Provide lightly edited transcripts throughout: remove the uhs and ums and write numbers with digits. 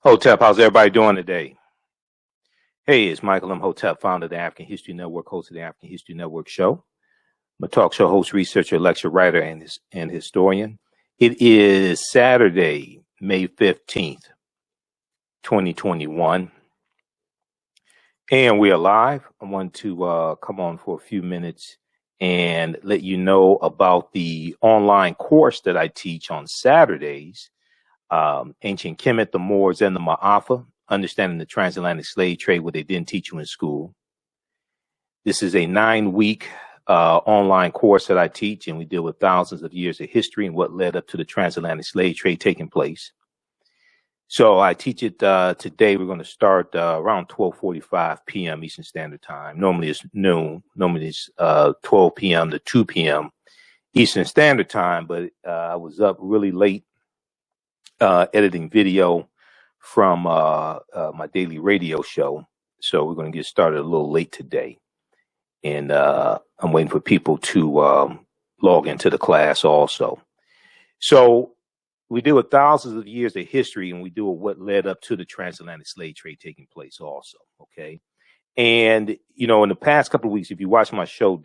Hotep, how's everybody doing today? Hey, it's Michael Imhotep, founder of the African History Network, host of the African History Network show. I'm a talk show host, researcher, lecture writer, and historian. It is Saturday, May 15th, 2021, and we are live. I want to come on for a few minutes and let you know about the online course that I teach on Saturdays. Ancient Kemet, the Moors, and the Maafa, Understanding the Transatlantic Slave Trade, what they didn't teach you in school. This is a 9-week online course that I teach, and we deal with thousands of years of history and what led up to the transatlantic slave trade taking place. So I teach it today. We're going to start around 12:45 p.m. Eastern Standard Time. Normally it's noon. Normally it's 12 p.m. to 2 p.m. Eastern Standard Time, but I was up really late editing video from my daily radio show. So we're going to get started a little late today. And I'm waiting for people to log into the class also. So we deal with thousands of years of history, and we deal with what led up to the transatlantic slave trade taking place also. Okay. And, you know, in the past couple of weeks, if you watch my show,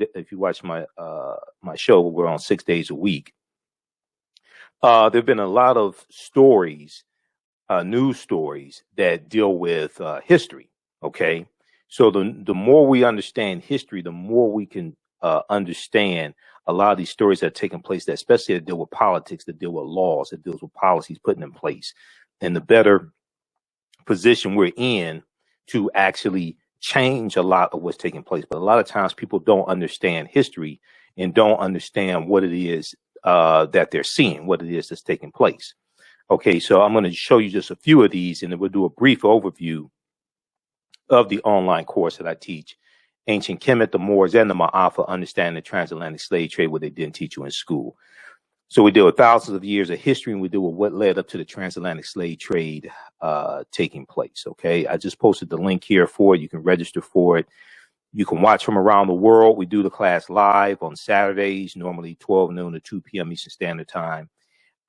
my show, we're on 6 days a week. There've been a lot of stories, news stories that deal with history. Okay, so the more we understand history, the more we can understand a lot of these stories that are taking place, that especially that deal with politics, that deal with laws, that deals with policies putting in place, and the better position we're in to actually change a lot of what's taking place. But a lot of times people don't understand history and don't understand what it is that they're seeing, what it is that's taking place. Okay, so I'm going to show you just a few of these, and then we'll do a brief overview of the online course that I teach, Ancient Kemet, the Moors, and the Maafa, Understanding the Transatlantic Slave Trade, what they didn't teach you in school. So we deal with thousands of years of history, and we deal with what led up to the transatlantic slave trade taking place. Okay, I just posted the link here for it. You can register for it. You can watch from around the world. We do the class live on Saturdays, normally 12 noon to 2 p.m. Eastern Standard Time.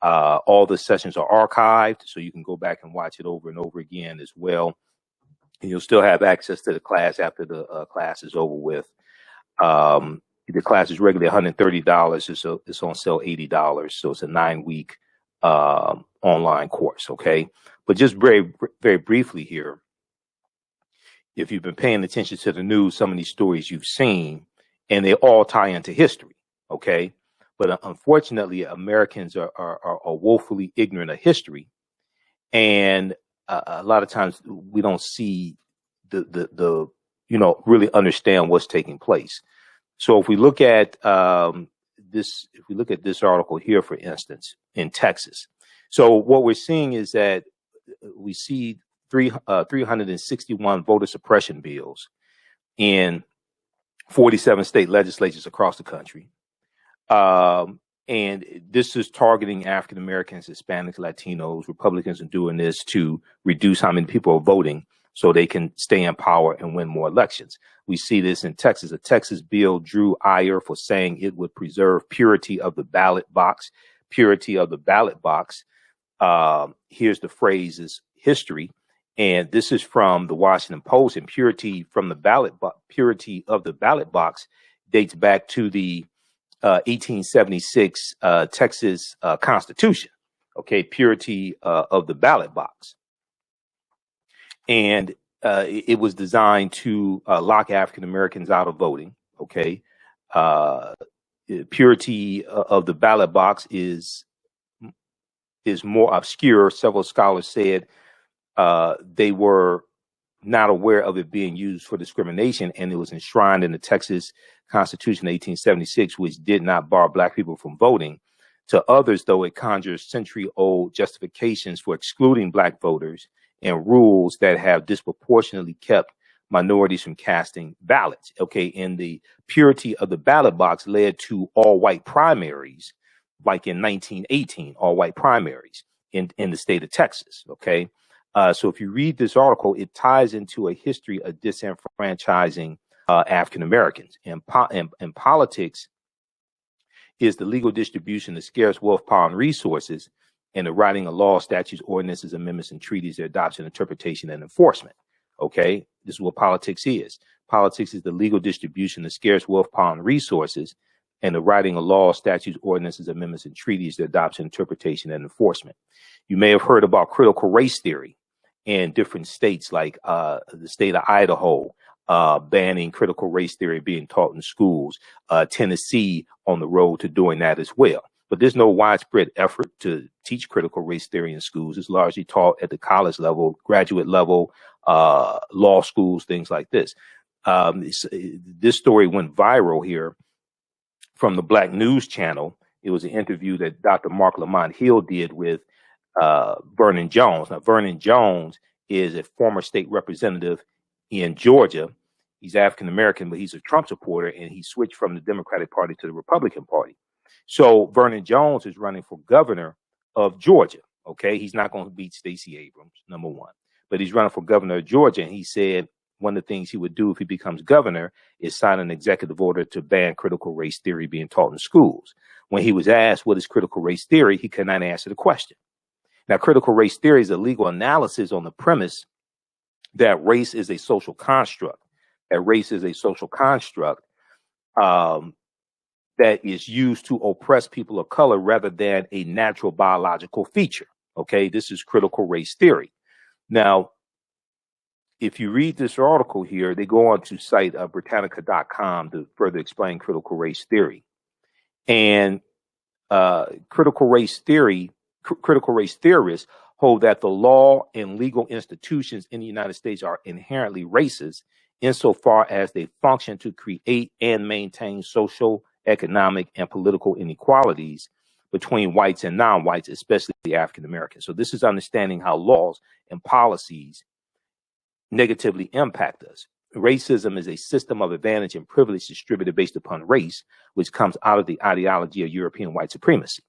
All the sessions are archived, so you can go back and watch it over and over again as well. And you'll still have access to the class after the class is over with. The class is regularly $130. It's on sale $80. So it's a 9-week online course. Okay, but just very, very briefly here. If you've been paying attention to the news, some of these stories you've seen, and they all tie into history, okay? But unfortunately, Americans are woefully ignorant of history, and a lot of times we don't see the really understand what's taking place. So if we look at this article here, for instance, in Texas, so what we're seeing is that we see 361 voter suppression bills in 47 state legislatures across the country. And this is targeting African Americans, Hispanics, Latinos. Republicans are doing this to reduce how many people are voting so they can stay in power and win more elections. We see this in Texas. A Texas bill drew ire for saying it would preserve purity of the ballot box. Purity of the ballot box. Here's the phrases history. And this is from the Washington Post. And purity of the ballot box dates back to the 1876 Texas Constitution. Okay, purity of the ballot box, and it was designed to lock African Americans out of voting. Okay, purity of the ballot box is more obscure. Several scholars said they were not aware of it being used for discrimination, and it was enshrined in the Texas Constitution of 1876, which did not bar Black people from voting. To others, though, it conjures century-old justifications for excluding Black voters and rules that have disproportionately kept minorities from casting ballots. Okay, and the purity of the ballot box led to all-white primaries, like in 1918, all-white primaries in the state of Texas. Okay. So if you read this article, it ties into a history of disenfranchising African Americans. And politics is the legal distribution of scarce wealth, power, and resources and the writing of laws, statutes, ordinances, amendments, and treaties, their adoption, interpretation, and enforcement. Okay, this is what politics is. Politics is the legal distribution of scarce wealth, power, and resources, and the writing of laws, statutes, ordinances, amendments, and treaties, their adoption, interpretation, and enforcement. You may have heard about critical race theory in different states, like the state of Idaho, banning critical race theory being taught in schools, Tennessee on the road to doing that as well. But there's no widespread effort to teach critical race theory in schools. It's largely taught at the college level, graduate level, law schools, things like this. This story went viral here from the Black News Channel. It was an interview that Dr. Mark Lamont Hill did with Vernon Jones. Now, Vernon Jones is a former state representative in Georgia. He's African American, but he's a Trump supporter, and he switched from the Democratic Party to the Republican Party. So Vernon Jones is running for governor of Georgia. Okay, he's not going to beat Stacey Abrams, number one, but he's running for governor of Georgia. And he said one of the things he would do if he becomes governor is sign an executive order to ban critical race theory being taught in schools. When he was asked what is critical race theory, he could not answer the question. Now, critical race theory is a legal analysis on the premise that race is a social construct. That race is a social construct that is used to oppress people of color rather than a natural biological feature. Okay, this is critical race theory. Now, if you read this article here, they go on to cite Britannica.com to further explain critical race theory. And critical race theorists hold that the law and legal institutions in the United States are inherently racist insofar as they function to create and maintain social, economic, and political inequalities between whites and non-whites, especially the African Americans. So this is understanding how laws and policies negatively impact us. Racism is a system of advantage and privilege distributed based upon race, which comes out of the ideology of European white supremacy.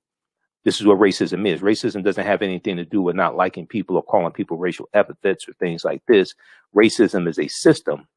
This is what racism is. Racism doesn't have anything to do with not liking people or calling people racial epithets or things like this. Racism is a system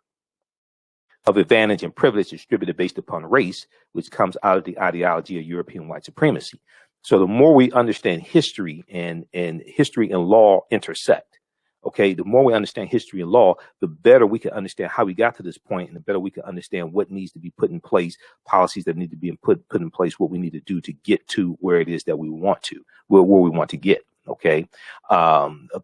of advantage and privilege distributed based upon race, which comes out of the ideology of European white supremacy. So the more we understand history and history and law intersect, okay, the more we understand history and law, the better we can understand how we got to this point, and the better we can understand what needs to be put in place, policies that need to be put in place, what we need to do to get to where it is that we want to, where we want to get. Okay,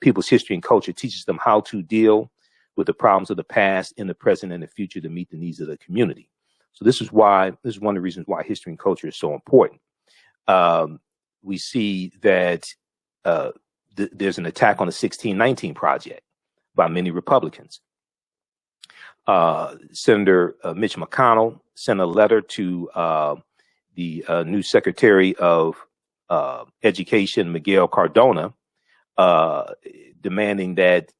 people's history and culture teaches them how to deal with the problems of the past, in the present, and the future to meet the needs of the community. So this is one of the reasons why history and culture is so important. We see that there's an attack on the 1619 Project by many Republicans. Senator Mitch McConnell sent a letter to the new Secretary of Education, Miguel Cardona, demanding that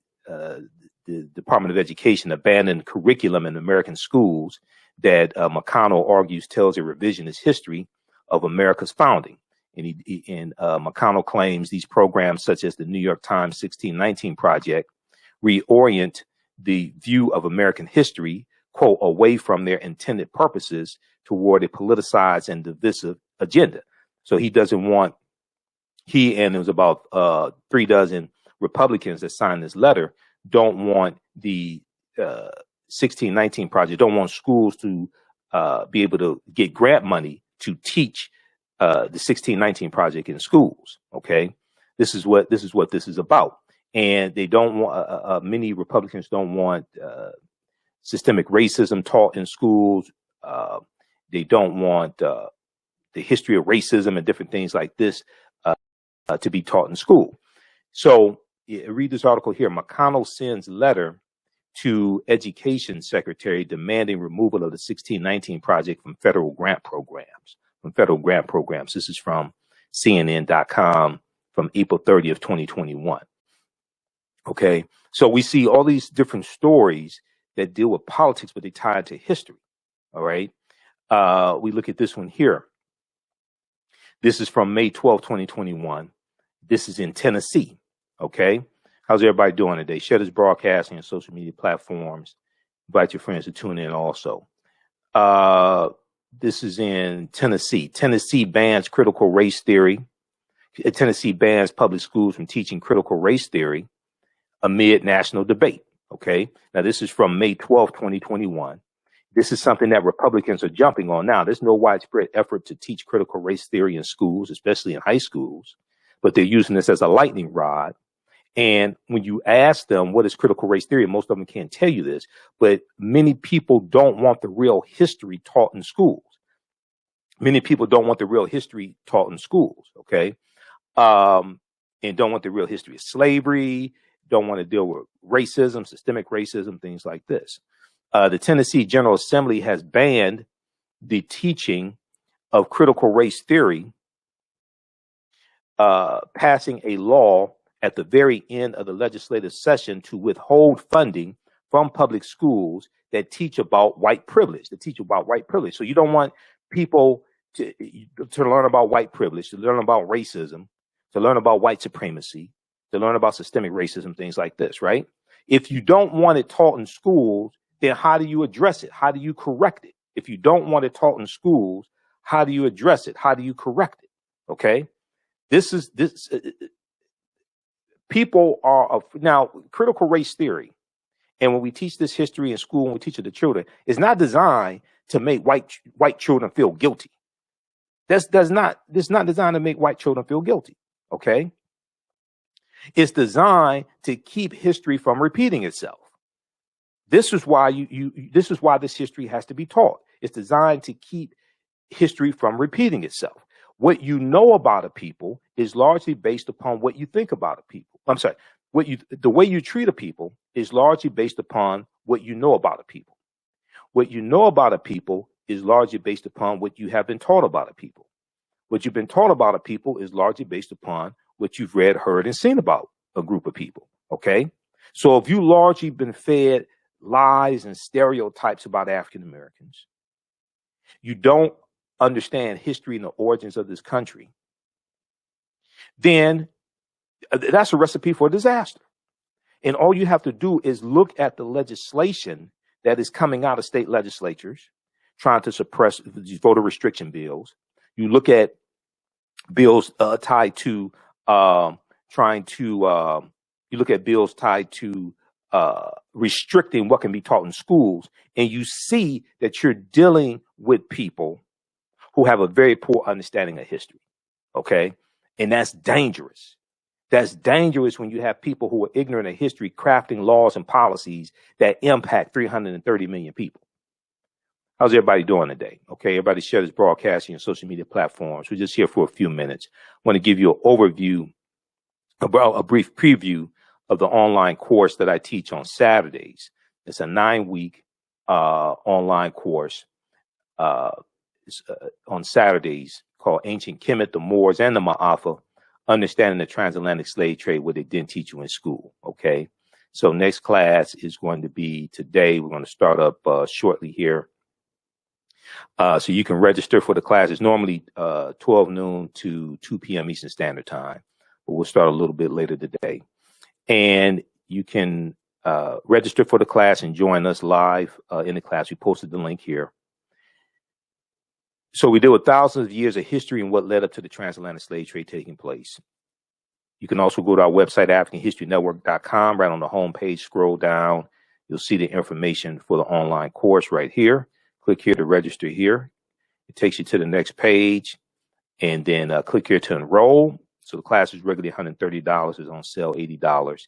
the Department of Education abandon curriculum in American schools that McConnell argues tells a revisionist history of America's founding. And McConnell claims these programs, such as the New York Times 1619 Project, reorient the view of American history, quote, away from their intended purposes toward a politicized and divisive agenda. So he doesn't want, and it was about 3 dozen Republicans that signed this letter, don't want the 1619 Project, don't want schools to be able to get grant money to teach the 1619 Project in schools. Okay, this is what this is about, and they don't want. Many Republicans don't want systemic racism taught in schools. They don't want the history of racism and different things like this to be taught in school. So read this article here. McConnell sends letter to Education Secretary demanding removal of the 1619 Project from federal grant programs. This is from CNN.com from April 30th, 2021. Okay, so we see all these different stories that deal with politics, but they tie into history. All right, we look at this one here. This is from May 12, 2021. This is in Tennessee. Okay, how's everybody doing today? Share this broadcast on your social media platforms. Invite your friends to tune in also. This is in Tennessee. Tennessee bans critical race theory. Tennessee bans public schools from teaching critical race theory amid national debate. Okay. Now, this is from May 12, 2021. This is something that Republicans are jumping on now. There's no widespread effort to teach critical race theory in schools, especially in high schools, but they're using this as a lightning rod. And when you ask them what is critical race theory, most of them can't tell you this, but many people don't want the real history taught in schools. Many people don't want the real history taught in schools, okay? And don't want the real history of slavery, don't want to deal with racism, systemic racism, things like this. The Tennessee General Assembly has banned the teaching of critical race theory, passing a law at the very end of the legislative session to withhold funding from public schools that teach about white privilege, So you don't want people to learn about white privilege, to learn about racism, to learn about white supremacy, to learn about systemic racism, things like this, right? If you don't want it taught in schools, then how do you address it? How do you correct it? If you don't want it taught in schools, how do you address it? How do you correct it? Okay. People are now critical race theory. And when we teach this history in school, when we teach it to children, it's not designed to make white children feel guilty. This not designed to make white children feel guilty. Okay. It's designed to keep history from repeating itself. This is why this is why this history has to be taught. It's designed to keep history from repeating itself. What you know about a people is largely based upon what you think about a people. I'm sorry, the way you treat a people is largely based upon what you know about a people. What you know about a people is largely based upon what you have been taught about a people. What you've been taught about a people is largely based upon what you've read, heard, and seen about a group of people. Okay. So if you largely been fed lies and stereotypes about African Americans, you don't understand history and the origins of this country, then that's a recipe for disaster. And all you have to do is look at the legislation that is coming out of state legislatures trying to suppress these voter restriction bills. You look at bills tied to restricting what can be taught in schools, and you see that you're dealing with people who have a very poor understanding of history. Okay. And that's dangerous. That's dangerous when you have people who are ignorant of history crafting laws and policies that impact 330 million people. How's everybody doing today? Okay. Everybody share this broadcasting on social media platforms. We're just here for a few minutes. I want to give you an overview, a brief preview of the online course that I teach on Saturdays. It's a 9-week online course on Saturdays called Ancient Kemet, the Moors, and the Maafa, Understanding the Transatlantic Slave Trade, what they didn't teach you in school. Okay. So next class is going to be today. We're going to start up shortly here. So you can register for the class. It's normally 12 noon to 2 p.m. Eastern Standard Time, but we'll start a little bit later today. And you can register for the class and join us live in the class. We posted the link here. So we deal with thousands of years of history and what led up to the transatlantic slave trade taking place. You can also go to our website, AfricanHistoryNetwork.com. Right on the home page, scroll down. You'll see the information for the online course right here. Click here to register here. It takes you to the next page, and then click here to enroll. So the class is regularly $130. It's on sale $80.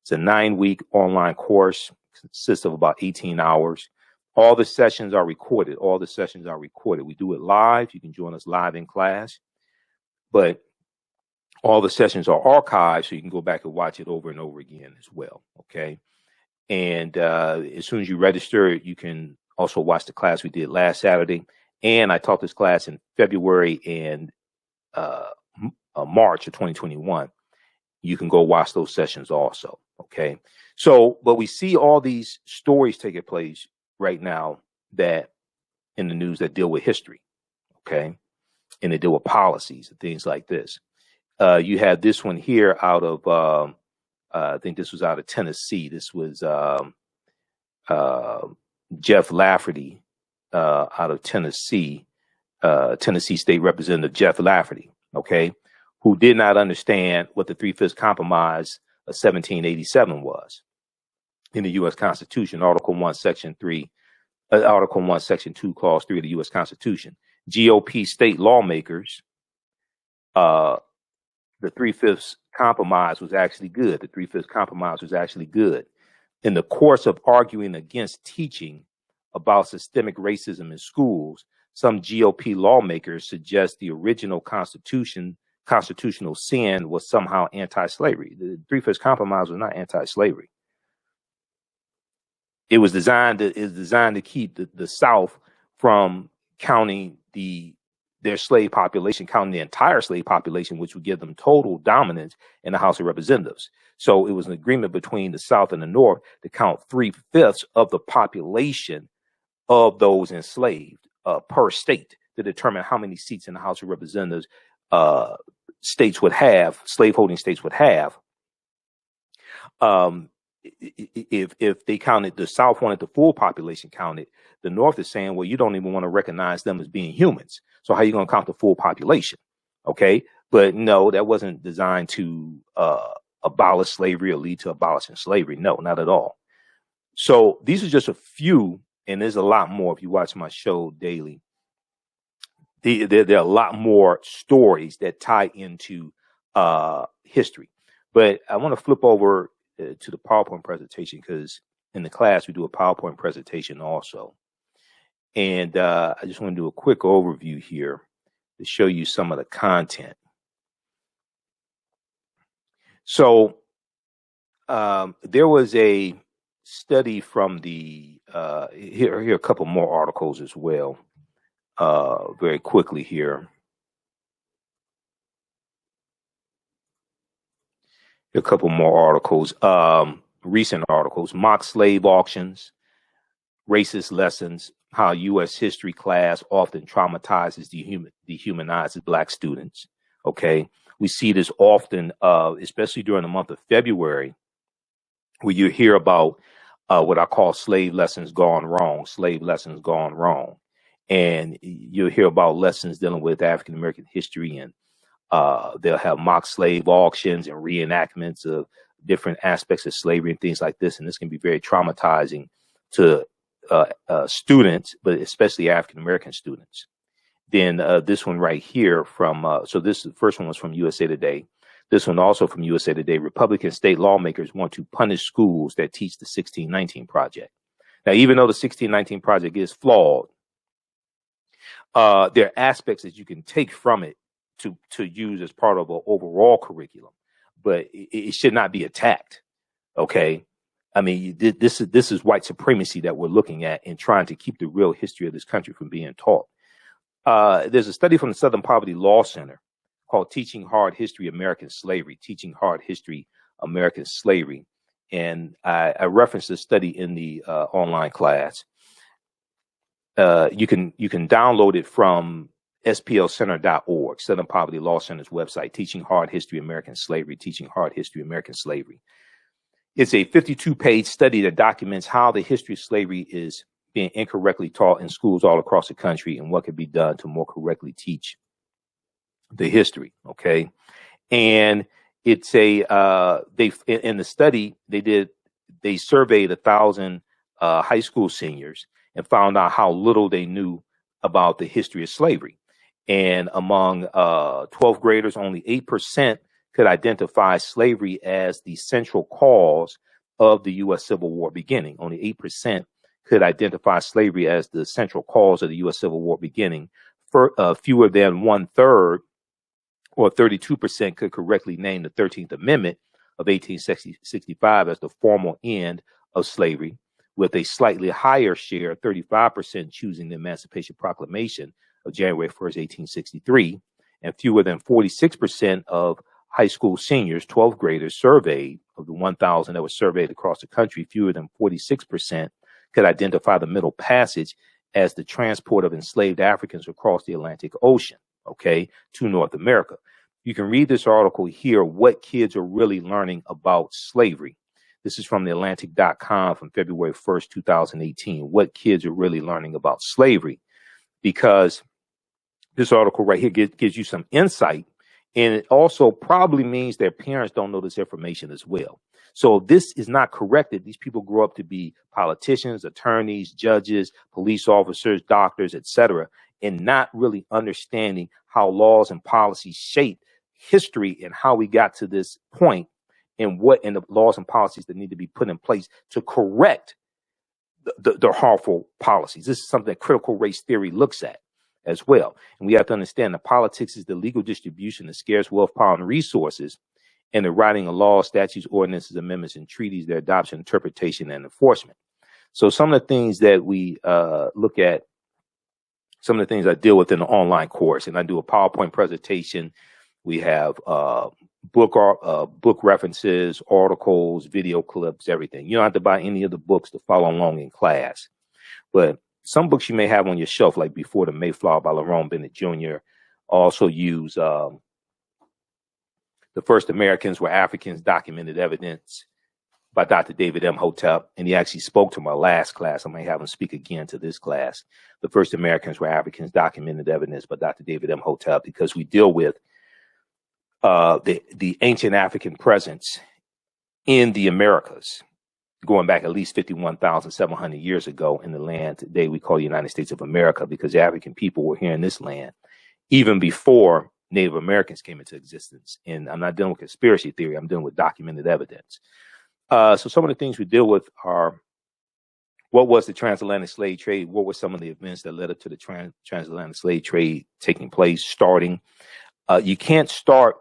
It's a 9-week online course. It consists of about 18 hours. All the sessions are recorded. We do it live. You can join us live in class, but all the sessions are archived, so you can go back and watch it over and over again as well. Okay. And as soon as you register, you can also watch the class we did last Saturday. And I taught this class in February and March of 2021. You can go watch those sessions also. Okay. So, but we see all these stories taking place right now that in the news that deal with history. Okay. And they deal with policies and things like this. You had this one here out of, I think this was out of Tennessee. This was Jeff Lafferty out of Tennessee, Tennessee State Representative Jeff Lafferty, okay, who did not understand what the Three-Fifths Compromise of 1787 was in the U.S. Constitution, Article 1, Section 3, Article 1, Section 2, Clause 3 of the U.S. Constitution. GOP state lawmakers, the Three-Fifths Compromise was actually good. The Three-Fifths Compromise was actually good. In the course of arguing against teaching about systemic racism in schools, some GOP lawmakers suggest the original constitutional sin was somehow anti-slavery. The Three-Fifths Compromise was not anti-slavery. It was designed to keep the South from counting their slave population, counting the entire slave population, which would give them total dominance in the House of Representatives. So it was an agreement between the South and the North to count 3/5 of the population of those enslaved per state to determine how many seats in the House of Representatives states would have, slaveholding states would have. If they counted, the South wanted the full population counted, the North is saying, well, you don't even want to recognize them as being humans. So how are you going to count the full population? Okay. But no, that wasn't designed to abolish slavery or lead to abolishing slavery. No, not at all. So these are just a few, and there's a lot more if you watch my show daily. There are a lot more stories that tie into history. But I want to flip over to the PowerPoint presentation, because in the class we do a PowerPoint presentation also. And I just want to do a quick overview here to show you some of the content. So there was a study from the, here are a couple more articles as well, very quickly here. A couple more articles, recent articles: mock slave auctions, racist lessons, how U.S. history class often traumatizes, dehumanizes Black students. Okay, we see this often, especially during the month of February, where you hear about what I call slave lessons gone wrong, slave lessons gone wrong. And you'll hear about lessons dealing with African American history, and they'll have mock slave auctions and reenactments of different aspects of slavery and things like this. And this can be very traumatizing to students, but especially African American students. Then this one right here from, so this the first one was from USA Today. This one also from USA Today. Republican state lawmakers want to punish schools that teach the 1619 Project. Now, even though the 1619 Project is flawed, there are aspects that you can take from it to use as part of an overall curriculum, but it should not be attacked. Okay. I mean, this is white supremacy that we're looking at and trying to keep the real history of this country from being taught. There's a study from the Southern Poverty Law Center called Teaching Hard History, American Slavery, Teaching Hard History, American Slavery. And I referenced this study in the online class. You can download it from splcenter.org, Southern Poverty Law Center's website, Teaching Hard History, American Slavery, Teaching Hard History, American Slavery. It's a 52-page study that documents how the history of slavery is being incorrectly taught in schools all across the country and what could be done to more correctly teach the history. Okay. And it's in the study they surveyed 1,000 high school seniors and found out how little they knew about the history of slavery. And among 12th graders, only 8% could identify slavery as the central cause of the U.S. Civil War beginning. Only 8% could identify slavery as the central cause of the U.S. Civil War beginning. Fewer than 1/3, or 32%, could correctly name the 13th Amendment of 1865 as the formal end of slavery, with a slightly higher share, 35%, choosing the Emancipation Proclamation of January 1st, 1863, and fewer than 46% of high school seniors, 12th graders surveyed, of the 1,000 that were surveyed across the country, fewer than 46% could identify the Middle Passage as the transport of enslaved Africans across the Atlantic Ocean, okay, to North America. You can read this article here, What Kids Are Really Learning About Slavery. This is from theatlantic.com from February 1st, 2018. What kids are really learning about slavery, because this article right here gives you some insight And it also probably means their parents don't know this information as well. So if this is not corrected, these people grow up to be politicians, attorneys, judges, police officers, doctors, etc., and not really understanding how laws and policies shape history and how we got to this point, and what in the laws and policies that need to be put in place to correct the harmful policies. This is something that critical race theory looks at as well. And we have to understand that politics is the legal distribution of scarce wealth, power, and resources, and the writing of laws, statutes, ordinances, amendments, and treaties, their adoption, interpretation, and enforcement. So some of the things that we look at, some of the things I deal with in the online course, and I do a PowerPoint presentation. We have book references, articles, video clips, everything. You don't have to buy any of the books to follow along in class. But some books you may have on your shelf, like Before the Mayflower by Lerone Bennett Jr., also use The First Americans Were Africans, Documented Evidence by Dr. David Imhotep. And he actually spoke to my last class. I may have him speak again to this class. The First Americans Were Africans, Documented Evidence by Dr. David Imhotep, because we deal with the ancient African presence in the Americas, going back at least 51,700 years ago in the land today we call the United States of America, because the African people were here in this land even before Native Americans came into existence. And I'm not dealing with conspiracy theory. I'm dealing with documented evidence. So some of the things we deal with are, what was the transatlantic slave trade? What were some of the events that led up to the transatlantic slave trade taking place, starting? You can't start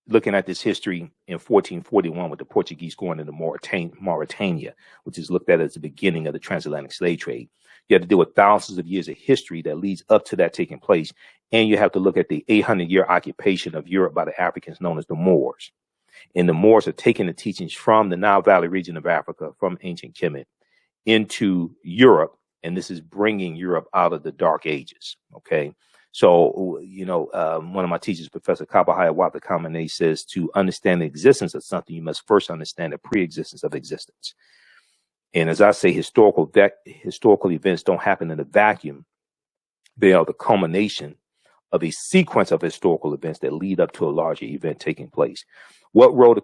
looking at this history in 1441 with the Portuguese going into Mauritania, which is looked at as the beginning of the transatlantic slave trade. You have to deal with thousands of years of history that leads up to that taking place. And you have to look at the 800-year occupation of Europe by the Africans known as the Moors. And the Moors are taking the teachings from the Nile Valley region of Africa, from ancient Kemet, into Europe. And this is bringing Europe out of the Dark Ages. Okay. So, one of my teachers, Professor Kabahaya Watakamene, says to understand the existence of something, you must first understand the pre-existence of existence. And as I say, historical events don't happen in a vacuum. They are the culmination of a sequence of historical events that lead up to a larger event taking place. What role did